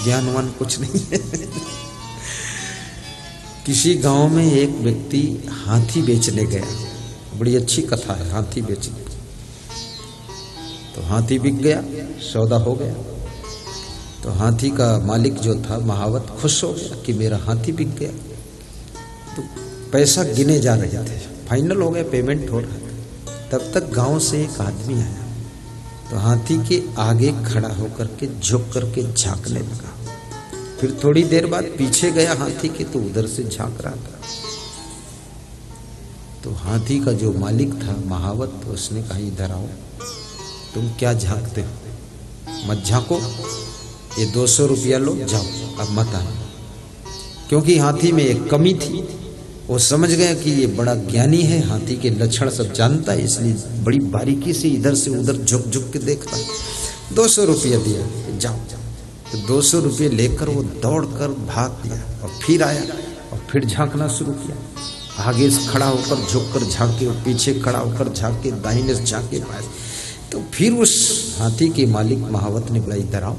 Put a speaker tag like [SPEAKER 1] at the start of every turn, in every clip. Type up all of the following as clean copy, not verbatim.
[SPEAKER 1] ज्ञानवान कुछ नहीं है। किसी गांव में एक व्यक्ति हाथी बेचने गया, बड़ी अच्छी कथा है हाथी बेचने। तो हाथी बिक गया, सौदा हो गया। तो हाथी का मालिक जो था महावत खुश हो गया कि मेरा हाथी बिक गया। तो पैसा गिने जा रहे थे, फाइनल हो गया, पेमेंट हो रहा था। तब तक गांव से एक आदमी आया, तो हाथी के आगे खड़ा होकर के झुक करके झांकने लगा। फिर थोड़ी देर बाद पीछे गया हाथी के, तो उधर से झांक रहा था। तो हाथी का जो मालिक था महावत, उसने कहा इधर आओ, तुम क्या झांकते हो, मत झांको, ये 200 रुपया लो, जाओ, अब मत आना। क्योंकि हाथी में एक कमी थी, वो समझ गया कि ये बड़ा ज्ञानी है, हाथी के लक्षण सब जानता है, इसलिए बड़ी बारीकी से इधर से उधर झुक झुक के देखता। 200 रुपया दिया, जाओ। तो 200 रुपये लेकर वो दौड़कर भाग गया और फिर आया और फिर झांकना शुरू किया। आगे से खड़ा होकर झुककर झांके, और पीछे खड़ा होकर झांके, दाहिने से झांके, बाएं। तो फिर उस हाथी के मालिक महावत ने बोला इधर आओ,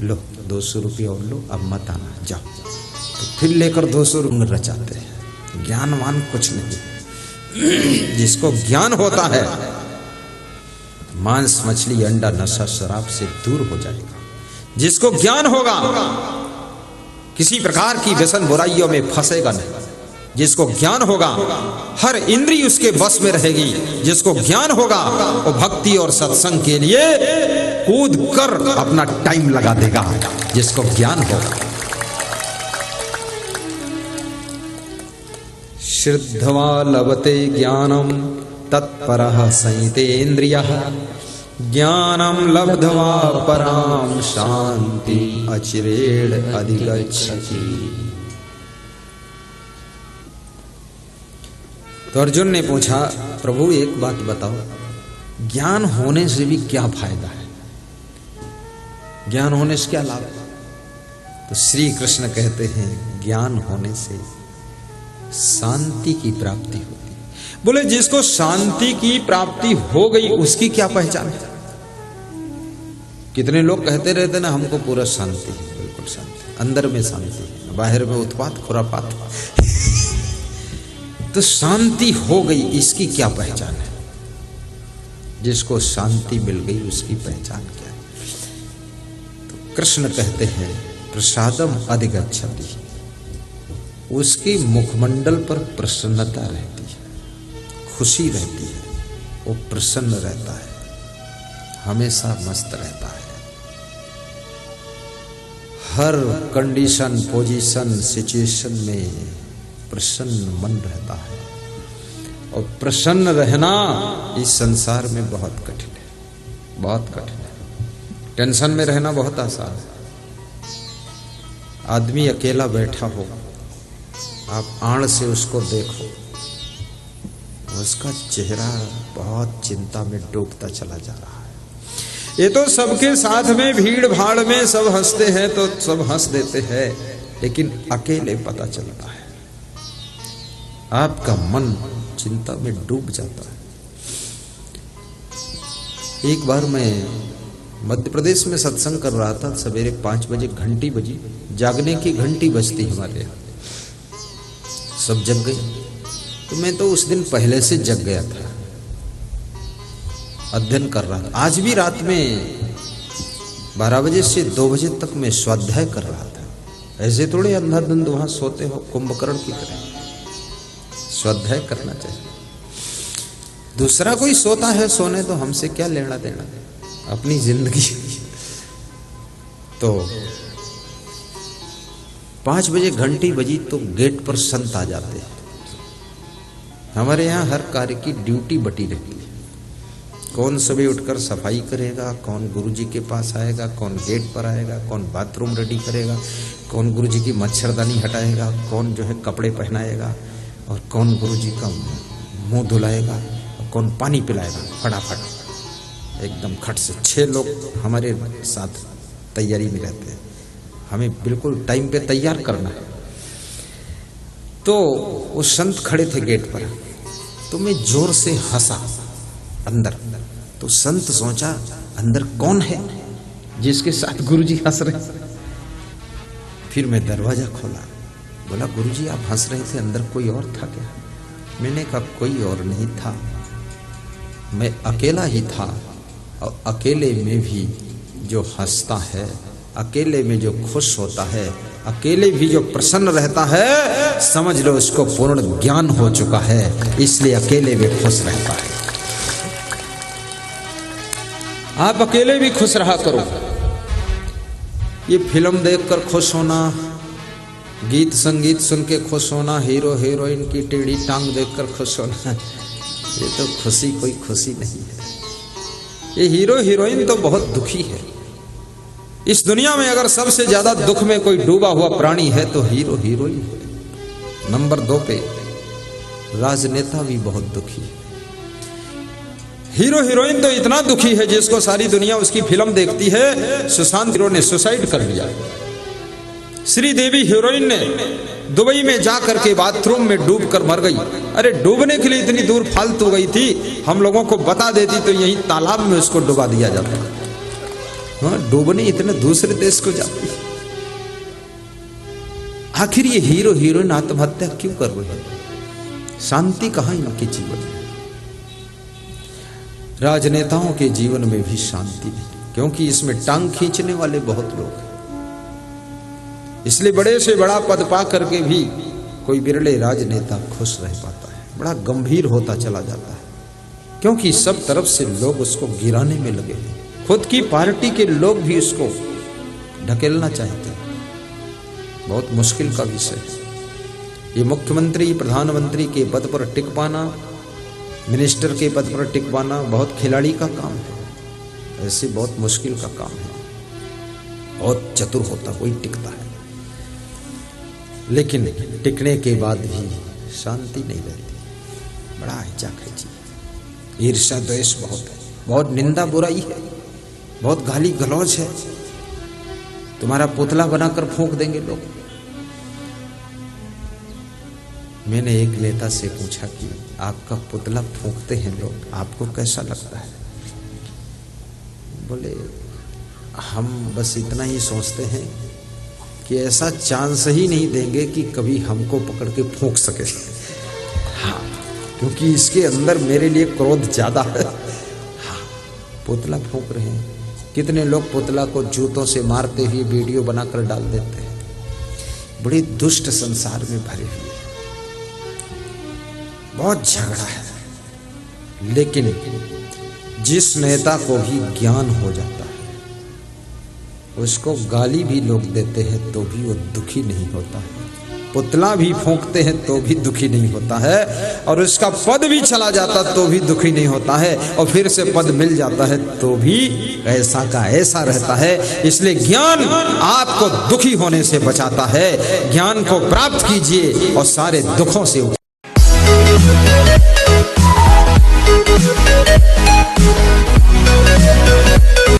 [SPEAKER 1] लो 200 रुपये और लो, अब मत आना, जाओ। तो फिर लेकर 200 रुपये रचाते हैं। ज्ञानवान कुछ नहीं। जिसको ज्ञान होता है, मांस मछली अंडा नशा शराब से दूर हो जाएगा। जिसको ज्ञान होगा, किसी प्रकार की व्यसन बुराइयों में फंसेगा नहीं। जिसको ज्ञान होगा, हर इंद्रिय उसके बस में रहेगी। जिसको ज्ञान होगा, वो भक्ति और सत्संग के लिए कूद कर अपना टाइम लगा देगा। जिसको ज्ञान होगा, श्रद्धवा लभते ज्ञानम तत्परः संयतेन्द्रियः, ज्ञानम लब्ध्वा पराम शांति अचिरेण अधिगच्छति। तो अर्जुन ने पूछा, प्रभु एक बात बताओ, ज्ञान होने से भी क्या फायदा है, ज्ञान होने से क्या लाभ है? तो श्री कृष्ण कहते हैं, ज्ञान होने से शांति की प्राप्ति होती। बोले जिसको शांति की प्राप्ति हो गई, उसकी क्या पहचान है? कितने लोग कहते रहते ना, हमको पूरा शांति है, बिल्कुल शांति, अंदर में शांति है, बाहर में उत्पात खुरापात। तो शांति हो गई, इसकी क्या पहचान है? जिसको शांति मिल गई, उसकी पहचान क्या है? तो कृष्ण कहते हैं, प्रसादम अधिगच्छति, उसके मुखमंडल पर प्रसन्नता रहती है, खुशी रहती है, वो प्रसन्न रहता है, हमेशा मस्त रहता है। हर कंडीशन, पोजीशन, सिचुएशन में प्रसन्न मन रहता है। और प्रसन्न रहना इस संसार में बहुत कठिन है, बहुत कठिन है। टेंशन में रहना बहुत आसान है। आदमी अकेला बैठा हो, आप आड़ से उसको देखो, उसका चेहरा बहुत चिंता में डूबता चला जा रहा है। ये तो सबके साथ में भीड़ भाड़ में सब हंसते हैं तो सब हंस देते हैं, लेकिन अकेले पता चलता है, आपका मन चिंता में डूब जाता है। एक बार मैं मध्य प्रदेश में सत्संग कर रहा था, सवेरे 5 बजे घंटी बजी, जागने की घंटी बजती हमारे यहाँ, सब जग गए। तो मैं तो उस दिन पहले से जग गया था, अध्ययन कर रहा था। आज भी रात में 12 बजे से 2 बजे तक मैं स्वाध्याय कर रहा था। ऐसे थोड़े अंधाधुंध वहां सोते हो कुंभकर्ण की तरह, स्वाध्याय करना चाहिए। दूसरा कोई सोता है, सोने तो हमसे क्या लेना देना, अपनी जिंदगी। तो 5 बजे घंटी बजी तो गेट पर संत आ जाते हैं। हमारे यहाँ हर कार्य की ड्यूटी बटी रहती है। कौन सुबह उठकर सफाई करेगा, कौन गुरुजी के पास आएगा, कौन गेट पर आएगा, कौन बाथरूम रेडी करेगा, कौन गुरुजी की मच्छरदानी हटाएगा, कौन जो है कपड़े पहनाएगा, और कौन गुरुजी का मुंह धुलाएगा, और कौन पानी पिलाएगा। फटाफट एकदम खट से 6 लोग हमारे साथ तैयारी में रहते हैं, हमें बिल्कुल टाइम पे तैयार करना है। तो वो संत खड़े थे गेट पर, तो मैं जोर से हंसा अंदर। तो संत सोचा अंदर कौन है जिसके साथ गुरुजी हंस रहे। फिर मैं दरवाजा खोला, बोला गुरुजी आप हंस रहे थे, अंदर कोई और था क्या? मैंने कहा कोई और नहीं था, मैं अकेला ही था। और अकेले में भी जो हंसता है, अकेले में जो खुश होता है, अकेले भी जो प्रसन्न रहता है, समझ लो उसको पूर्ण ज्ञान हो चुका है, इसलिए अकेले में खुश रहता है। आप अकेले भी खुश रहा करो। ये फिल्म देखकर खुश होना, गीत संगीत सुन के खुश होना, हीरो हीरोइन की टेढ़ी टांग देखकर खुश होना, ये तो खुशी कोई खुशी नहीं है। ये हीरो हीरोइन तो बहुत दुखी है। इस दुनिया में अगर सबसे ज्यादा दुख में कोई डूबा हुआ प्राणी है तो हीरो हीरोइन है। नंबर 2 पे राजनेता भी बहुत दुखी है। हीरो हीरोइन तो इतना दुखी है जिसको सारी दुनिया उसकी फिल्म देखती है। सुशांत हीरो ने सुसाइड कर लिया। श्रीदेवी हीरोइन ने दुबई में जाकर के बाथरूम में डूब कर मर गई। अरे डूबने के लिए इतनी दूर फालतू गई थी, हम लोगों को बता देती तो यही तालाब में उसको डुबा दिया जाता। हाँ, डूबने इतने दूसरे देश को जाती। आखिर ये हीरो हीरोइन आत्महत्या क्यों कर रहे हैं? शांति कहां इनके जीवन में? राजनेताओं के जीवन में भी शांति नहीं, क्योंकि इसमें टांग खींचने वाले बहुत लोग हैं। इसलिए बड़े से बड़ा पद पा करके भी कोई बिरले राजनेता खुश रह पाता है, बड़ा गंभीर होता चला जाता है, क्योंकि सब तरफ से लोग उसको गिराने में लगे हैं। खुद की पार्टी के लोग भी उसको ढकेलना चाहते हैं। बहुत मुश्किल का विषय है ये। मुख्यमंत्री प्रधानमंत्री के पद पर टिक पाना, मिनिस्टर के पद पर टिक पाना बहुत खिलाड़ी का काम है। ऐसे बहुत मुश्किल का काम है। बहुत चतुर होता कोई टिकता है, लेकिन टिकने के बाद भी शांति नहीं रहती। बड़ा हिचाखिची, ईर्ष्या द्वेष बहुत है, बहुत निंदा बुराई है, बहुत गाली गलौज है। तुम्हारा पुतला बनाकर फूंक देंगे लोग। मैंने एक नेता से पूछा कि आपका पुतला फूंकते हैं लोग, आपको कैसा लगता है? बोले हम बस इतना ही सोचते हैं कि ऐसा चांस ही नहीं देंगे कि कभी हमको पकड़ के फूंक सके। हाँ, क्योंकि इसके अंदर मेरे लिए क्रोध ज्यादा है। हाँ, पुतला फूंक रहे हैं। कितने लोग पुतला को जूतों से मारते हुए वीडियो बनाकर डाल देते हैं। बड़ी दुष्ट संसार में भरे हुए, बहुत झगड़ा है। लेकिन जिस नेता को भी ज्ञान हो जाता है, उसको गाली भी लोग देते हैं तो भी वो दुखी नहीं होता है, पुतला भी फूंकते हैं तो भी दुखी नहीं होता है, और उसका पद भी चला जाता तो भी दुखी नहीं होता है, और फिर से पद मिल जाता है तो भी ऐसा का ऐसा रहता है। इसलिए ज्ञान आपको दुखी होने से बचाता है। ज्ञान को प्राप्त कीजिए और सारे दुखों से